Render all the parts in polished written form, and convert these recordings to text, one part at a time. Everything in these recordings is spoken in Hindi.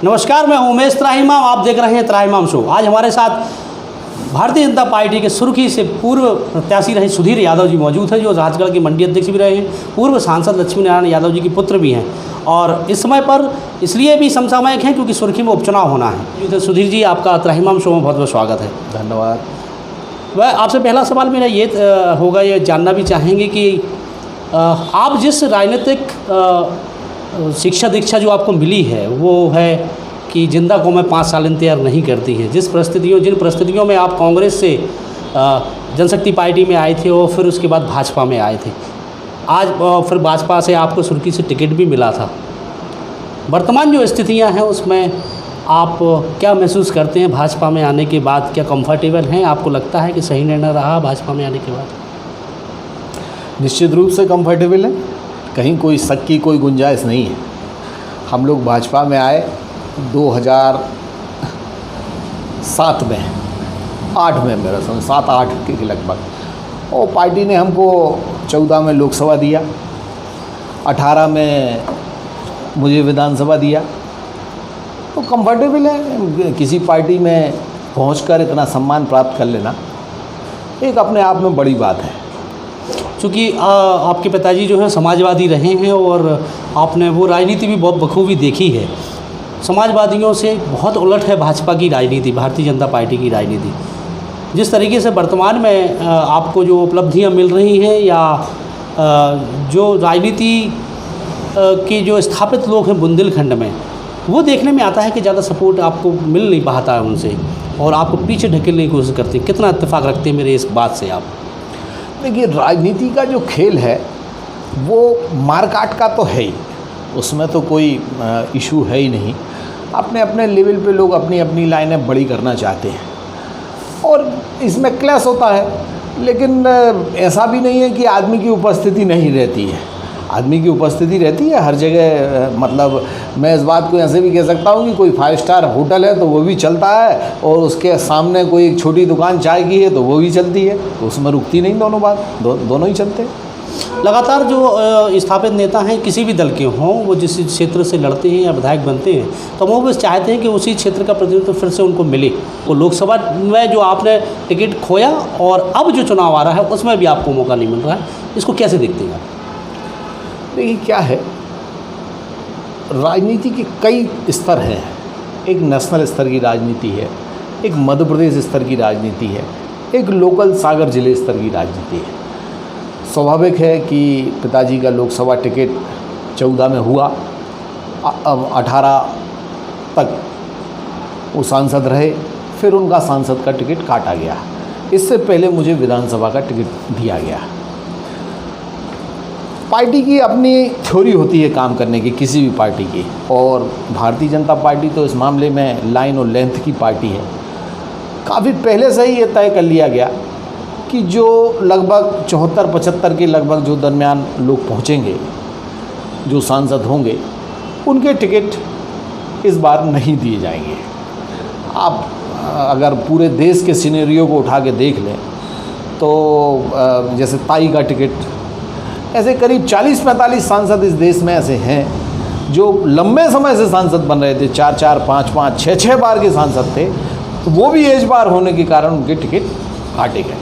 नमस्कार, मैं उमेश त्राहिमाम, आप देख रहे हैं त्राहिमाम शो। आज हमारे साथ भारतीय जनता पार्टी के सुर्खी से पूर्व प्रत्याशी रहे सुधीर यादव जी मौजूद हैं, जो राजगढ़ के मंडी अध्यक्ष भी रहे हैं, पूर्व सांसद लक्ष्मी नारायण यादव जी के पुत्र भी हैं और इस समय पर इसलिए भी समसामयिक हैं क्योंकि सुर्खी में उपचुनाव होना है। तो सुधीर जी, आपका त्राहिमाम शो में बहुत बहुत स्वागत है। धन्यवाद। वह आपसे पहला सवाल मेरा ये होगा, ये जानना भी चाहेंगे कि आप जिस राजनीतिक शिक्षा दीक्षा जो आपको मिली है वो है कि जिंदा को मैं 5 साल इंतजार नहीं करती है। जिन परिस्थितियों में आप कांग्रेस से जनशक्ति पार्टी में आए थे और फिर उसके बाद भाजपा में आए थे, आज फिर भाजपा से आपको सुर्खी से टिकट भी मिला था। वर्तमान जो स्थितियां हैं उसमें आप क्या महसूस करते हैं भाजपा में आने के बाद? क्या कंफर्टेबल हैं? आपको लगता है कि सही निर्णय रहा भाजपा में आने के बाद? निश्चित रूप से कंफर्टेबल है, कहीं कोई शक की कोई गुंजाइश नहीं है। हम लोग भाजपा में आए 2007 में, 8 में, मेरा समझ 7-8 के लगभग, और पार्टी ने हमको 14 में लोकसभा दिया, 18 में मुझे विधानसभा दिया। तो कंफर्टेबल है। किसी पार्टी में पहुंचकर इतना सम्मान प्राप्त कर लेना एक अपने आप में बड़ी बात है। चूँकि आपके पिताजी जो हैं समाजवादी रहे हैं और आपने वो राजनीति भी बहुत बखूबी देखी है। समाजवादियों से बहुत उलट है भाजपा की राजनीति, भारतीय जनता पार्टी की राजनीति। जिस तरीके से वर्तमान में आपको जो उपलब्धियां मिल रही हैं या जो राजनीति के जो स्थापित लोग हैं बुंदेलखंड में, वो देखने में आता है कि ज़्यादा सपोर्ट आपको मिल नहीं पाता है उनसे और आपको पीछे ढकेलने की कोशिश करते हैं। कितना इत्तेफाक रखते हैं मेरे इस बात से आप? देखिए, राजनीति का जो खेल है वो मारकाट का तो है ही, उसमें तो कोई इशू है ही नहीं। अपने अपने लेवल पे लोग अपनी अपनी लाइनें बड़ी करना चाहते हैं और इसमें क्लैश होता है, लेकिन ऐसा भी नहीं है कि आदमी की उपस्थिति नहीं रहती है। आदमी की उपस्थिति रहती है हर जगह। मतलब मैं इस बात को ऐसे भी कह सकता हूँ कि कोई 5 स्टार होटल है तो वो भी चलता है और उसके सामने कोई एक छोटी दुकान चाय की है तो वो भी चलती है, तो उसमें रुकती नहीं दोनों बात, दोनों ही चलते हैं। लगातार जो स्थापित नेता हैं किसी भी दल के हों, वो जिस क्षेत्र से लड़ते हैं या विधायक बनते हैं तो वो बस चाहते हैं कि उसी क्षेत्र का प्रतिनिधित्व फिर से उनको मिले। वो लोकसभा में जो आपने टिकट खोया और अब जो चुनाव आ रहा है उसमें भी आपको मौका नहीं मिल रहा है, इसको कैसे देखते हैं आप? देखिए, क्या है, राजनीति के कई स्तर हैं। एक नेशनल स्तर की राजनीति है, एक मध्य प्रदेश स्तर की राजनीति है, एक लोकल सागर जिले स्तर की राजनीति है। स्वाभाविक है कि पिताजी का लोकसभा टिकट 14 में हुआ, 18 तक वो सांसद रहे, फिर उनका सांसद का टिकट काटा गया। इससे पहले मुझे विधानसभा का टिकट दिया गया। पार्टी की अपनी थ्योरी होती है काम करने की, किसी भी पार्टी की, और भारतीय जनता पार्टी तो इस मामले में लाइन और लेंथ की पार्टी है। काफ़ी पहले से ही ये तय कर लिया गया कि जो लगभग 74-75 के लगभग जो दरमियान लोग पहुँचेंगे, जो सांसद होंगे, उनके टिकट इस बार नहीं दिए जाएंगे। आप अगर पूरे देश के सिनेरियो को उठा के देख लें तो जैसे ताई का टिकट, ऐसे करीब 40-45 सांसद इस देश में ऐसे हैं जो लंबे समय से सांसद बन रहे थे, 4-4, 5-5, 6-6 बार के सांसद थे, तो वो भी एज बार होने के कारण उनके टिकट काटे गए।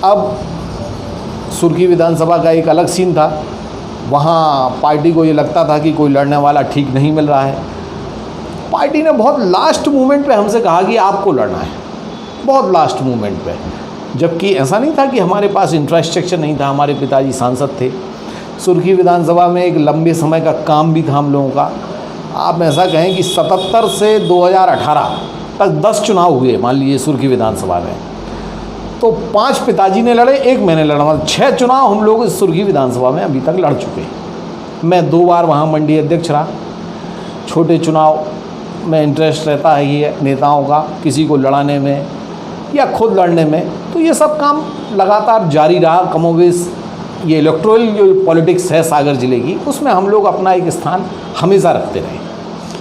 अब सुर्खी विधानसभा का एक अलग सीन था। वहाँ पार्टी को ये लगता था कि कोई लड़ने वाला ठीक नहीं मिल रहा है। पार्टी ने बहुत लास्ट मोमेंट पे हमसे कहा कि आपको लड़ना है, बहुत लास्ट मोमेंट पे, जबकि ऐसा नहीं था कि हमारे पास इंफ्रास्ट्रक्चर नहीं था। हमारे पिताजी सांसद थे। सुर्खी विधानसभा में एक लंबे समय का काम भी था हम लोगों का। आप ऐसा कहें कि 77 से 2018 तक 10 चुनाव हुए मान लीजिए सुर्खी विधानसभा में, तो 5 पिताजी ने लड़े, 1 मैंने लड़ा, मतलब 6 चुनाव हम लोग इस सुर्खी विधानसभा में अभी तक लड़ चुके। मैं 2 बार वहाँ मंडी अध्यक्ष रहा। छोटे चुनाव में इंटरेस्ट रहता है ये नेताओं का, किसी को लड़ाने में या खुद लड़ने में, तो ये सब काम लगातार जारी रहा। कमोवेश ये इलेक्टोरल जो पॉलिटिक्स है सागर ज़िले की, उसमें हम लोग अपना एक स्थान हमेशा रखते रहे।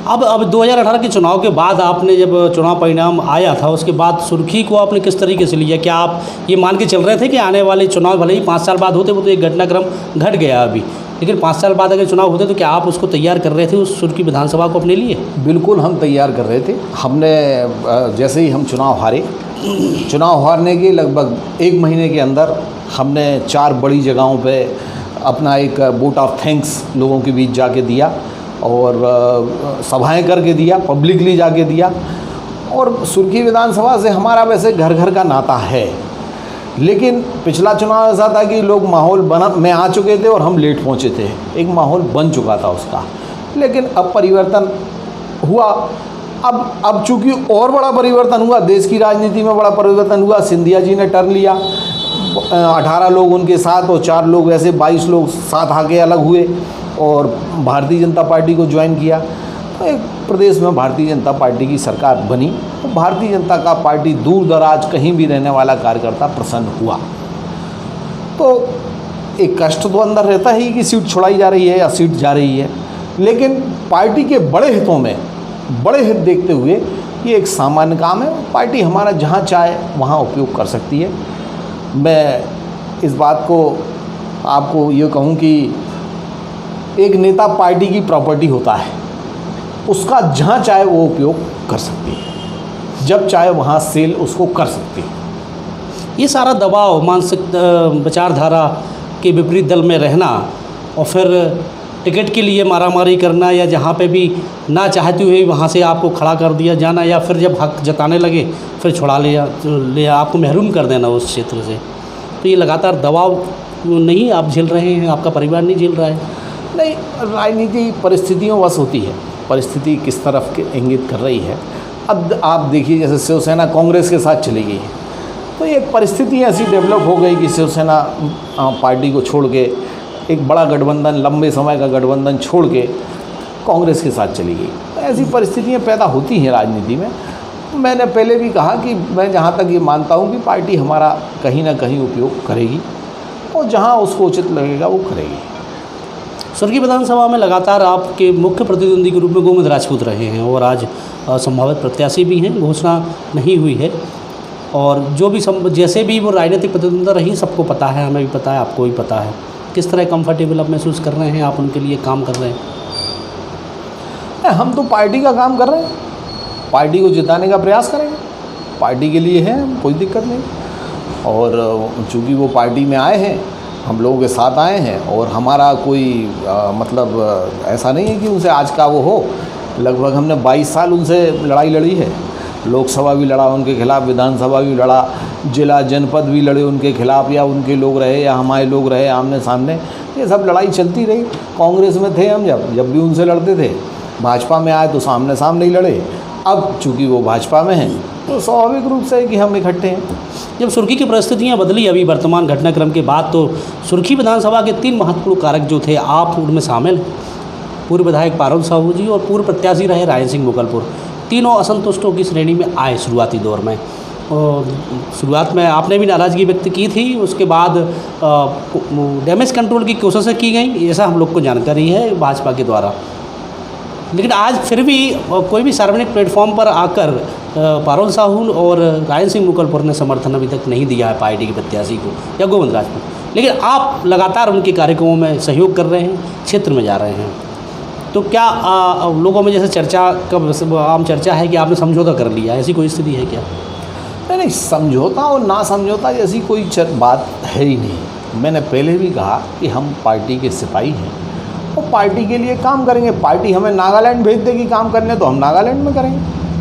अब 2018 के चुनाव के बाद आपने जब चुनाव परिणाम आया था उसके बाद सुर्खी को आपने किस तरीके से लिया? क्या आप ये मान के चल रहे थे कि आने वाले चुनाव भले ही 5 साल बाद होते, वो तो एक घटनाक्रम घट गया अभी, लेकिन 5 साल बाद अगर चुनाव होते तो क्या आप उसको तैयार कर रहे थे उस सुर्खी विधानसभा को अपने लिए? बिल्कुल हम तैयार कर रहे थे। हमने जैसे ही हम चुनाव हारे, चुनाव हारने के लगभग 1 महीने के अंदर हमने 4 बड़ी जगहों पे अपना एक वोट ऑफ थैंक्स लोगों के बीच जाके दिया और सभाएं करके दिया, पब्लिकली जाके दिया। और सुर्खी विधानसभा से हमारा वैसे घर घर का नाता है, लेकिन पिछला चुनाव ऐसा था कि लोग माहौल बना में आ चुके थे और हम लेट पहुंचे थे, एक माहौल बन चुका था उसका। लेकिन अब परिवर्तन हुआ। अब चूँकि और बड़ा परिवर्तन हुआ, देश की राजनीति में बड़ा परिवर्तन हुआ। सिंधिया जी ने टर्न लिया, 18 लोग उनके साथ और 4 लोग ऐसे 22 लोग साथ आके अलग हुए और भारतीय जनता पार्टी को ज्वाइन किया। तो एक प्रदेश में भारतीय जनता पार्टी की सरकार बनी। तो भारतीय जनता का पार्टी दूर दराज कहीं भी रहने वाला कार्यकर्ता प्रसन्न हुआ। तो एक कष्ट तो अंदर रहता ही कि सीट छुड़ाई जा रही है या सीट जा रही है, लेकिन पार्टी के बड़े हितों में, बड़े हित देखते हुए ये एक सामान्य काम है। पार्टी हमारा जहाँ चाहे वहाँ उपयोग कर सकती है। मैं इस बात को आपको ये कहूँ कि एक नेता पार्टी की प्रॉपर्टी होता है, उसका जहाँ चाहे वो उपयोग कर सकती है, जब चाहे वहाँ सेल उसको कर सकती है। ये सारा दबाव, मानसिक विचारधारा के विपरीत दल में रहना और फिर टिकट के लिए मारामारी करना या जहाँ पे भी ना चाहते हुए वहाँ से आपको खड़ा कर दिया जाना या फिर जब हक जताने लगे फिर छुड़ा लिया आपको महरूम कर देना उस क्षेत्र से, तो ये लगातार दबाव नहीं आप झेल रहे हैं, आपका परिवार नहीं झेल रहा है? नहीं, राजनीति परिस्थितियों वश होती है, परिस्थिति किस तरफ के इंगित कर रही है। अब आप देखिए, जैसे शिवसेना कांग्रेस के साथ चली गई, तो एक परिस्थिति ऐसी डेवलप हो गई कि शिवसेना पार्टी को छोड़ के एक बड़ा गठबंधन, लंबे समय का गठबंधन छोड़ के कांग्रेस के साथ चली गई। तो ऐसी परिस्थितियां पैदा होती हैं राजनीति में। मैंने पहले भी कहा कि मैं जहां तक ये मानता हूं कि पार्टी हमारा कहीं ना कहीं उपयोग करेगी और जहां उसको उचित लगेगा वो करेगी। सुर्खी विधानसभा में लगातार आपके मुख्य प्रतिद्वंदी के रूप में गोविंद राजपूत रहे हैं और आज संभावित प्रत्याशी भी हैं, घोषणा नहीं हुई है। और जो भी जैसे भी वो राजनीतिक प्रतिद्वंद्विता रही, सबको पता है, हमें भी पता है, आपको भी पता है। किस तरह कंफर्टेबल आप महसूस कर रहे हैं, आप उनके लिए काम कर रहे हैं? हम तो पार्टी का काम कर रहे हैं, पार्टी को जिताने का प्रयास करेंगे, पार्टी के लिए है, कोई दिक्कत नहीं। और चूँकि वो पार्टी में आए हैं, हम लोगों के साथ आए हैं और हमारा कोई मतलब ऐसा नहीं है कि उनसे आज का वो हो। लगभग हमने 22 साल उनसे लड़ाई लड़ी है, लोकसभा भी लड़ा उनके खिलाफ, विधानसभा भी लड़ा, जिला जनपद भी लड़े उनके खिलाफ, या उनके लोग रहे या हमारे लोग रहे, आमने सामने ये सब लड़ाई चलती रही। कांग्रेस में थे हम, जब भी उनसे लड़ते थे। भाजपा में आए तो सामने सामने ही लड़े। अब चूँकि वो भाजपा में हैं तो स्वाभाविक रूप से कि हम इकट्ठे हैं। जब सुर्खी की परिस्थितियाँ बदली अभी वर्तमान घटनाक्रम के बाद, तो सुर्खी विधानसभा के 3 महत्वपूर्ण कारक जो थे, आप उनमें शामिल हैं। पूर्व विधायक पारुल साहू जी और पूर्व प्रत्याशी रहे रायन सिंह मुगलपुर, तीनों असंतुष्टों की श्रेणी में आए शुरुआती दौर में। और शुरुआत में आपने भी नाराज़गी व्यक्त की थी, उसके बाद डैमेज कंट्रोल की कोशिशें की गई, ऐसा हम लोग को जानकारी है भाजपा के द्वारा। लेकिन आज फिर भी कोई भी सार्वजनिक प्लेटफॉर्म पर आकर पारुल साहू और रायन सिंह मुगलपुर ने समर्थन अभी तक नहीं दिया है पार्टी के प्रत्याशी को या गोविंद राजपूत। लेकिन आप लगातार उनके कार्यक्रमों में सहयोग कर रहे हैं, क्षेत्र में जा रहे हैं, तो क्या लोगों में जैसे चर्चा का आम चर्चा है कि आपने समझौता कर लिया, ऐसी कोई स्थिति है क्या? नहीं, समझौता और ना समझौता जैसी कोई बात है ही नहीं। मैंने पहले भी कहा कि हम पार्टी के सिपाही हैं और पार्टी के लिए काम करेंगे। पार्टी हमें नागालैंड भेज देगी काम करने तो हम नागालैंड में करेंगे,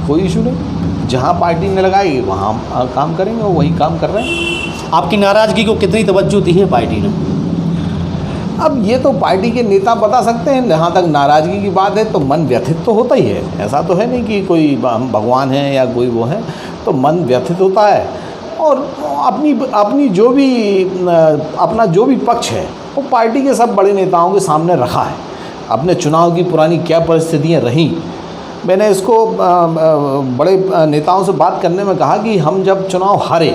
कोई इशू नहीं। जहाँ पार्टी ने लगाएगी वहाँ हम काम करेंगे और वही काम कर रहे हैं। आपकी नाराज़गी को कितनी तवज्जो दी है पार्टी ने? अब ये तो पार्टी के नेता बता सकते हैं। जहाँ तक नाराज़गी की बात है तो मन व्यथित तो होता ही है, ऐसा तो है नहीं कि कोई हम भगवान हैं या कोई वो है, तो मन व्यथित होता है। और अपनी जो भी अपना जो भी पक्ष है वो पार्टी के सब बड़े नेताओं के सामने रखा है। अपने चुनाव की पुरानी क्या परिस्थितियाँ रहीं, मैंने इसको बड़े नेताओं से बात करने में कहा कि हम जब चुनाव हारे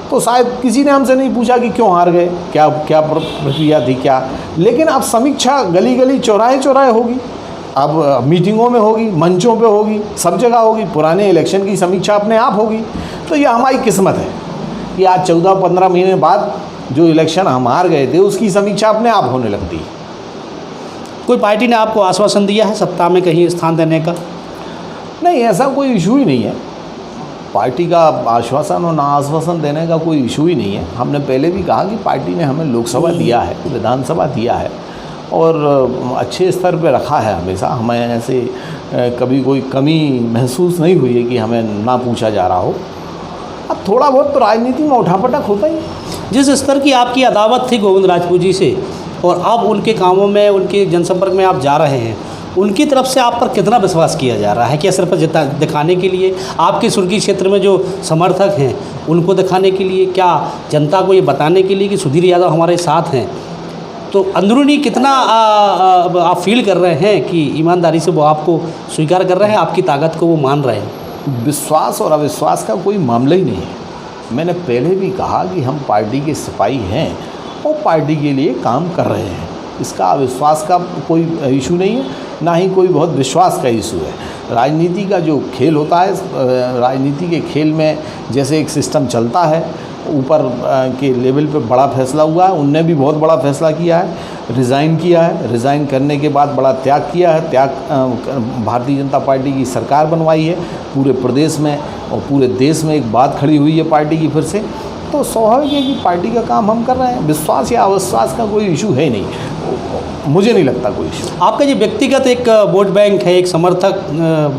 तो शायद किसी ने हमसे नहीं पूछा कि क्यों हार गए, क्या क्या प्रक्रिया थी क्या। लेकिन अब समीक्षा गली गली चौराहे चौराहे होगी। अब मीटिंगों में होगी, मंचों पे होगी, सब जगह होगी, पुराने इलेक्शन की समीक्षा अपने आप होगी। तो ये हमारी किस्मत है कि आज 14-15 महीने बाद जो इलेक्शन हम हार गए थे उसकी समीक्षा अपने आप होने लगती है। कोई पार्टी ने आपको आश्वासन दिया है सत्ता में कहीं स्थान देने का? नहीं, ऐसा कोई इशू ही नहीं है। पार्टी का आश्वासन और ना आश्वासन देने का कोई इशू ही नहीं है। हमने पहले भी कहा कि पार्टी ने हमें लोकसभा दिया है, विधानसभा दिया है और अच्छे स्तर पे रखा है हमेशा। हमें ऐसे कभी कोई कमी महसूस नहीं हुई है कि हमें ना पूछा जा रहा हो। अब थोड़ा बहुत तो राजनीति में उठापटक होता ही है। जिस स्तर की आपकी अदावत थी गोविंद राजपूत जी से और अब उनके कामों में, उनके जनसंपर्क में आप जा रहे हैं, उनकी तरफ से आप पर कितना विश्वास किया जा रहा है? क्या सिर्फ दिखाने के लिए, आपके सुर्खी क्षेत्र में जो समर्थक हैं उनको दिखाने के लिए, क्या जनता को ये बताने के लिए कि सुधीर यादव हमारे साथ हैं? तो अंदरूनी कितना आप फील कर रहे हैं कि ईमानदारी से वो आपको स्वीकार कर रहे हैं, आपकी ताकत को वो मान रहे हैं? विश्वास और अविश्वास का कोई मामला ही नहीं है। मैंने पहले भी कहा कि हम पार्टी के सिपाही हैं और पार्टी के लिए काम कर रहे हैं। इसका अविश्वास का कोई इशू नहीं है, ना ही कोई बहुत विश्वास का इशू है। राजनीति का जो खेल होता है, राजनीति के खेल में जैसे एक सिस्टम चलता है, ऊपर के लेवल पे बड़ा फैसला हुआ है, उनने भी बहुत बड़ा फैसला किया है, रिज़ाइन किया है। रिज़ाइन करने के बाद बड़ा त्याग किया है। भारतीय जनता पार्टी की सरकार बनवाई है पूरे प्रदेश में और पूरे देश में एक बात खड़ी हुई है पार्टी की फिर से। तो स्वाभाविक है कि पार्टी का काम हम कर रहे हैं। विश्वास या अविश्वास का कोई इशू है नहीं, मुझे नहीं लगता कोई इशू। आपका जो व्यक्तिगत एक वोट बैंक है, एक समर्थक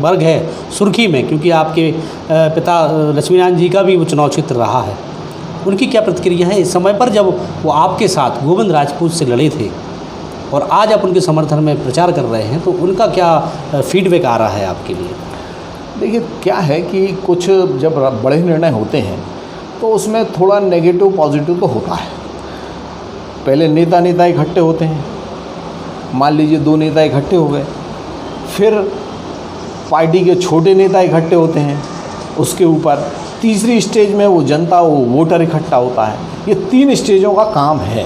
वर्ग है सुर्खी में, क्योंकि आपके पिता लक्ष्मीनारायण जी का भी वो चुनाव क्षेत्र रहा है, उनकी क्या प्रतिक्रिया है इस समय पर, जब वो आपके साथ गोविंद राजपूत से लड़े थे और आज आप उनके समर्थन में प्रचार कर रहे हैं, तो उनका क्या फीडबैक आ रहा है आपके लिए? देखिए, क्या है कि कुछ जब बड़े निर्णय होते हैं तो उसमें थोड़ा नेगेटिव पॉजिटिव तो होता है। पहले नेता इकट्ठे होते हैं, मान लीजिए 2 नेता इकट्ठे हो गए, फिर पार्टी के छोटे नेता इकट्ठे होते हैं, उसके ऊपर तीसरी स्टेज में वो जनता, वो वोटर इकट्ठा होता है। ये 3 स्टेजों का काम है।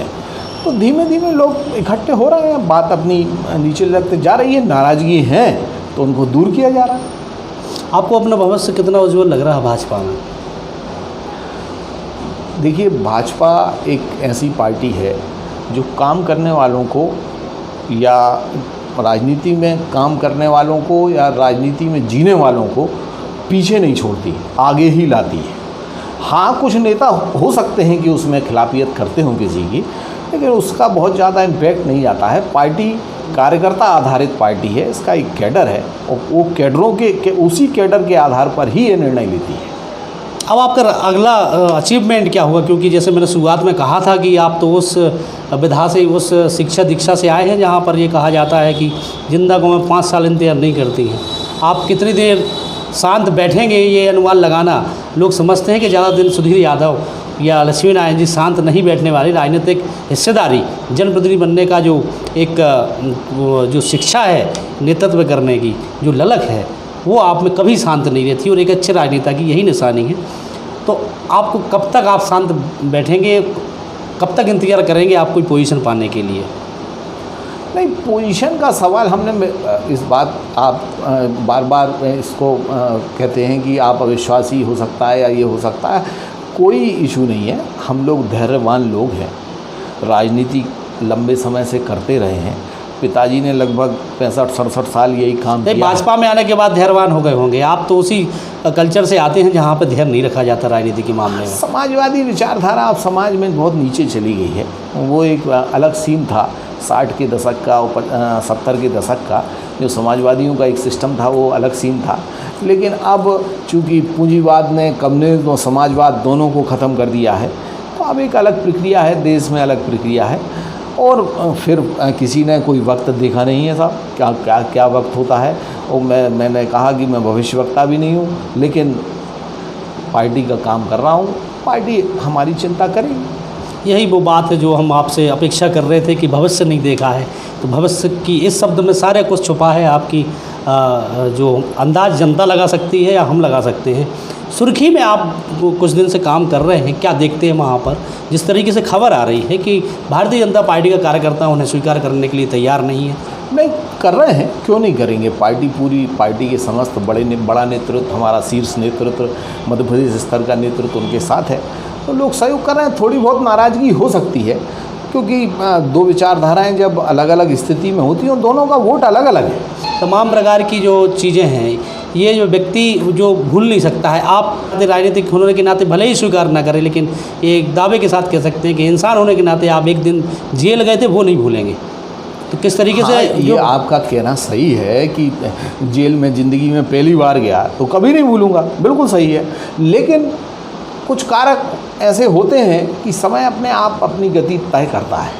तो धीमे धीमे लोग इकट्ठे हो रहे हैं, बात अपनी नीचे लगते जा रही है, नाराज़गी है तो उनको दूर किया जा रहा है। आपको अपना भविष्य कितना उज्जवल लग रहा है भाजपा में? देखिए, भाजपा एक ऐसी पार्टी है जो काम करने वालों को, या राजनीति में काम करने वालों को, या राजनीति में जीने वालों को पीछे नहीं छोड़ती, आगे ही लाती है। हाँ, कुछ नेता हो सकते हैं कि उसमें खिलाफियत करते हों किसी की, लेकिन उसका बहुत ज़्यादा इम्पैक्ट नहीं आता है। पार्टी कार्यकर्ता आधारित पार्टी है, इसका एक कैडर है और वो कैडरों के उसी कैडर के आधार पर ही ये निर्णय लेती है। अब आपका अगला अचीवमेंट क्या होगा? क्योंकि जैसे मैंने शुरुआत में कहा था कि आप तो उस विधा से, उस शिक्षा दीक्षा से आए हैं जहाँ पर ये कहा जाता है कि जिंदा गौ में 5 साल इंतजार नहीं करती हैं। आप कितनी देर शांत बैठेंगे, ये अनुमान लगाना, लोग समझते हैं कि ज़्यादा दिन सुधीर यादव या लक्ष्मीनारायण जी शांत नहीं बैठने वाली। राजनीतिक हिस्सेदारी, जनप्रतिनिधि बनने का जो एक जो शिक्षा है नेतृत्व करने की, जो ललक है, वो आप में कभी शांत नहीं रहती और एक अच्छे राजनेता की यही निशानी है। तो आपको कब तक आप शांत बैठेंगे, कब तक इंतज़ार करेंगे आप कोई पोजीशन पाने के लिए? नहीं, पोजीशन का सवाल हमने इस बात आप बार बार इसको कहते हैं कि आप अविश्वासी हो सकता है या ये हो सकता है, कोई इशू नहीं है। हम लोग धैर्यवान लोग हैं, राजनीति लंबे समय से करते रहे हैं। पिताजी ने लगभग 65-67 साल यही काम किया। भाजपा में आने के बाद धैर्यवान हो गए होंगे आप, तो उसी कल्चर से आते हैं जहाँ पर धैर्य नहीं रखा जाता राजनीति के मामले में। समाजवादी विचारधारा अब समाज में बहुत नीचे चली गई है। वो एक अलग सीन था 60 के दशक का और 70 के दशक का, जो समाजवादियों का एक सिस्टम था, वो अलग सीन था। लेकिन अब चूँकि पूंजीवाद ने कम्युनिज्म और समाजवाद दोनों को ख़त्म कर दिया है, तो अब एक अलग प्रक्रिया है, देश में अलग प्रक्रिया है। और फिर किसी ने कोई वक्त देखा नहीं है साहब, क्या वक्त होता है। और मैंने कहा कि मैं भविष्यवक्ता भी नहीं हूँ, लेकिन पार्टी का काम कर रहा हूँ, पार्टी हमारी चिंता करेगी। यही वो बात है जो हम आपसे अपेक्षा कर रहे थे कि भविष्य नहीं देखा है, तो भविष्य की इस शब्द में सारे कुछ छुपा है। आपकी जो अंदाज जनता लगा सकती है या हम लगा सकते हैं। सुर्खी में आप कुछ दिन से काम कर रहे हैं, क्या देखते हैं वहाँ पर? जिस तरीके से खबर आ रही है कि भारतीय जनता पार्टी का कार्यकर्ता उन्हें स्वीकार करने के लिए तैयार नहीं है, नहीं कर रहे हैं, क्यों नहीं करेंगे। पूरी पार्टी के समस्त बड़ा नेतृत्व, हमारा शीर्ष नेतृत्व, मध्य प्रदेश स्तर का नेतृत्व उनके साथ है, तो लोग सहयोग कर रहे हैं। थोड़ी बहुत नाराज़गी हो सकती है, क्योंकि दो विचारधाराएं जब अलग अलग स्थिति में होती हैं, दोनों का वोट अलग अलग है। तमाम प्रकार की जो चीज़ें हैं, ये जो व्यक्ति जो भूल नहीं सकता है। आप राजनीतिक होने के नाते भले ही स्वीकार ना करें, लेकिन एक दावे के साथ कह सकते हैं कि इंसान होने के नाते आप एक दिन जेल गए थे, वो नहीं भूलेंगे। तो किस तरीके से ये आपका कहना सही है कि जेल में ज़िंदगी में पहली बार गया तो कभी नहीं भूलूंगा, बिल्कुल सही है। लेकिन कुछ कारक ऐसे होते हैं कि समय अपने आप अपनी गति तय करता है।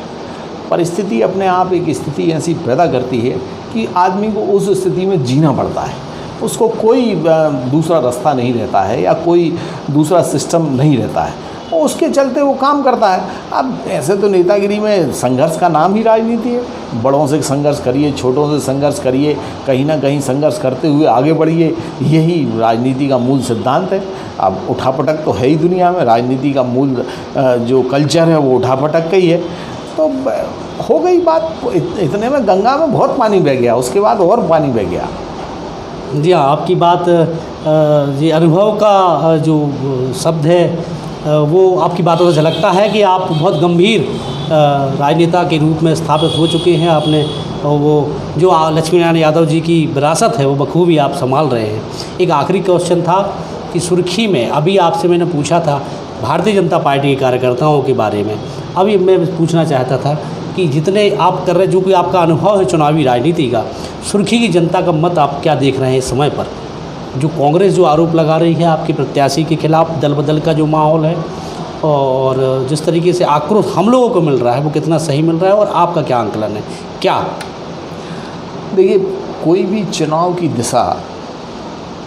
परिस्थिति अपने आप एक स्थिति ऐसी पैदा करती है कि आदमी को उस स्थिति में जीना पड़ता है। उसको कोई दूसरा रास्ता नहीं रहता है या कोई दूसरा सिस्टम नहीं रहता है, और उसके चलते वो काम करता है। अब ऐसे तो नेतागिरी में संघर्ष का नाम ही राजनीति है। बड़ों से संघर्ष करिए, छोटों से संघर्ष करिए, कहीं ना कहीं संघर्ष करते हुए आगे बढ़िए, यही राजनीति का मूल सिद्धांत है। अब उठापटक तो है ही दुनिया में, राजनीति का मूल जो कल्चर है वो उठापटक का ही है। तो हो गई बात, इतने में गंगा में बहुत पानी बह गया, उसके बाद और पानी बह गया। जी हाँ, आपकी बात ये अनुभव का जो शब्द है वो आपकी बातों से झलकता है कि आप बहुत गंभीर राजनेता के रूप में स्थापित हो चुके हैं। आपने वो जो लक्ष्मी नारायण यादव जी की विरासत है वो बखूबी आप संभाल रहे हैं। एक आखिरी क्वेश्चन था कि सुर्खी में अभी आपसे मैंने पूछा था भारतीय जनता पार्टी के कार्यकर्ताओं के बारे में, अभी मैं पूछना चाहता था कि जितने आप कर रहे, जो भी आपका अनुभव है चुनावी राजनीति का, सुर्खी की जनता का मत आप क्या देख रहे हैं इस समय पर? जो कांग्रेस जो आरोप लगा रही है आपके प्रत्याशी के खिलाफ, दल बदल का जो माहौल है और जिस तरीके से आक्रोश हम लोगों को मिल रहा है, वो कितना सही मिल रहा है और आपका क्या आंकलन है? क्या देखिए, कोई भी चुनाव की दिशा,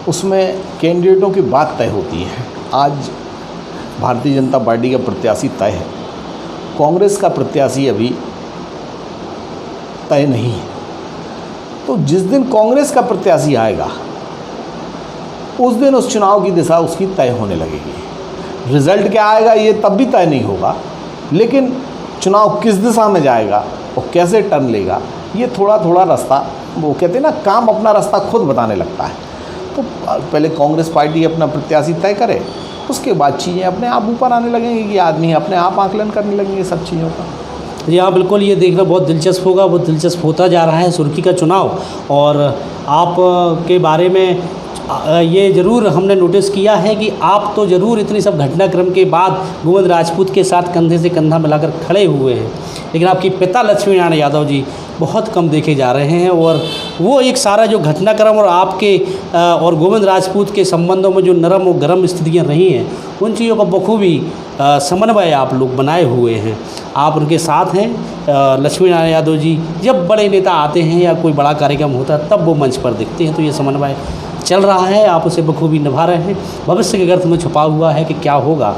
उसमें कैंडिडेटों की बात तय होती है। आज भारतीय जनता पार्टी का प्रत्याशी तय है, कांग्रेस का प्रत्याशी अभी तय नहीं है। तो जिस दिन कांग्रेस का प्रत्याशी आएगा उस दिन उस चुनाव की दिशा उसकी तय होने लगेगी। रिजल्ट क्या आएगा ये तब भी तय नहीं होगा, लेकिन चुनाव किस दिशा में जाएगा और कैसे टर्न लेगा, ये थोड़ा थोड़ा रास्ता, वो कहते हैं ना, काम अपना रास्ता खुद बताने लगता है। तो पहले कांग्रेस पार्टी अपना प्रत्याशी तय करे, उसके बाद चीज़ें अपने आप ऊपर आने लगेंगी कि आदमी अपने आप आकलन करने लगेंगे सब चीज़ों का। जी हाँ, बिल्कुल, ये देखना बहुत दिलचस्प होगा, बहुत दिलचस्प होता जा रहा है सुर्खी का चुनाव। और आप के बारे में ये ज़रूर हमने नोटिस किया है कि आप तो ज़रूर इतनी सब घटनाक्रम के बाद गोविंद राजपूत के साथ कंधे से कंधा मिलाकर खड़े हुए हैं, लेकिन आपके पिता लक्ष्मी नारायण यादव जी बहुत कम देखे जा रहे हैं। और वो एक सारा जो घटनाक्रम और आपके और गोविंद राजपूत के संबंधों में जो नरम और गर्म स्थितियाँ रही हैं, उन चीज़ों का बखूबी समन्वय आप लोग बनाए हुए हैं। आप उनके साथ हैं। लक्ष्मी नारायण यादव जी जब बड़े नेता आते हैं या कोई बड़ा कार्यक्रम होता है तब वो मंच पर दिखते हैं, तो ये समन्वय चल रहा है, आप उसे बखूबी निभा रहे हैं। भविष्य के गर्त में छुपा हुआ है कि क्या होगा,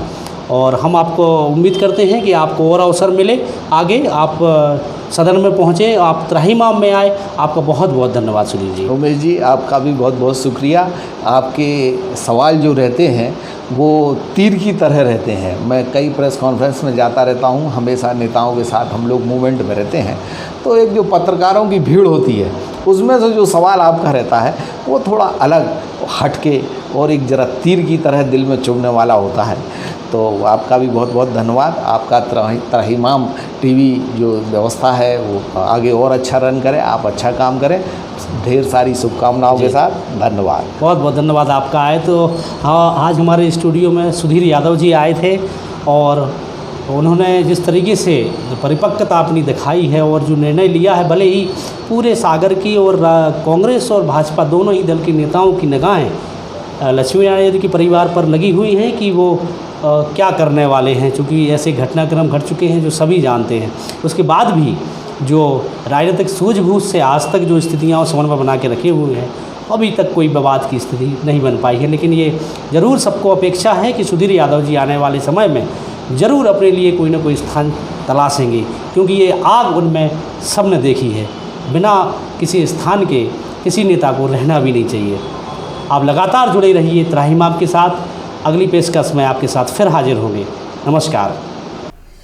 और हम आपको उम्मीद करते हैं कि आपको और अवसर मिले आगे। आप सदन में पहुँचे, आप त्राहिमाम में आए, आपका बहुत बहुत धन्यवाद सुनील जी। उमेश जी, आपका भी बहुत बहुत शुक्रिया। आपके सवाल जो रहते हैं वो तीर की तरह रहते हैं। मैं कई प्रेस कॉन्फ्रेंस में जाता रहता हूँ, हमेशा नेताओं के साथ हम लोग मूवमेंट में रहते हैं, तो एक जो पत्रकारों की भीड़ होती है उसमें से जो सवाल आपका रहता है वो थोड़ा अलग, हटके और एक ज़रा तीर की तरह दिल में चुभने वाला होता है। तो आपका भी बहुत बहुत धन्यवाद। आपका त्राहिमाम टीवी जो व्यवस्था है वो आगे और अच्छा रन करे, आप अच्छा काम करें। ढेर सारी शुभकामनाओं के साथ धन्यवाद। बहुत बहुत धन्यवाद आपका आए। तो हाँ, आज हमारे स्टूडियो में सुधीर यादव जी आए थे और उन्होंने जिस तरीके से परिपक्वता अपनी दिखाई है और जो निर्णय लिया है, भले ही पूरे सागर की और कांग्रेस और भाजपा दोनों ही दल के नेताओं की निगाहें लक्ष्मी नारायण यादव के परिवार पर लगी हुई हैं कि वो क्या करने वाले हैं, चूँकि ऐसे घटनाक्रम घट चुके हैं जो सभी जानते हैं। उसके बाद भी जो राजनीतिक सूझबूझ से आज तक जो स्थितियाँ और समन्वय बना के रखे हुए हैं, अभी तक कोई विवाद की स्थिति नहीं बन पाई है। लेकिन ये ज़रूर सबको अपेक्षा है कि सुधीर यादव जी आने वाले समय में ज़रूर अपने लिए कोई ना कोई स्थान तलाशेंगे, क्योंकि ये आग उनमें सबने देखी है। बिना किसी स्थान के किसी नेता को रहना भी नहीं चाहिए। आप लगातार जुड़े रहिए त्राहिमाम के साथ। अगली पेशकश में आपके साथ फिर हाजिर होंगे। नमस्कार।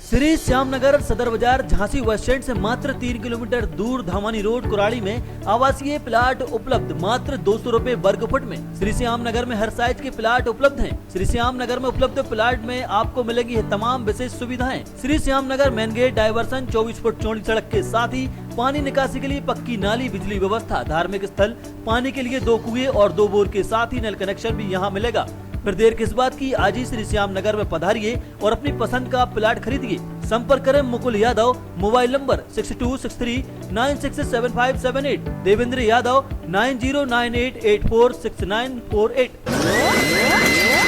श्री श्यामनगर सदर बाजार झांसी बस स्टैंड से मात्र 3 किलोमीटर दूर धामानी रोड कुराड़ी में आवासीय प्लाट उपलब्ध मात्र 200 रुपए वर्ग फुट में। श्री श्यामनगर में हर साइज के प्लाट उपलब्ध हैं। श्री श्यामनगर में उपलब्ध प्लाट में आपको मिलेगी तमाम विशेष सुविधाएं। Shri Shyamnagar main gate, diversion, 24 foot चौड़ी सड़क के साथ ही पानी निकासी के लिए पक्की नाली, बिजली व्यवस्था, धार्मिक स्थल, पानी के लिए 2 कुएं और 2 बोर के साथ ही नल कनेक्शन भी यहाँ मिलेगा। फिर देर किस बात की, आज ही श्री श्यामनगर में पधारिए और अपनी पसंद का प्लाट खरीदिए। संपर्क करें मुकुल यादव, मोबाइल नंबर 6263967578, देवेंद्र यादव 9098846948।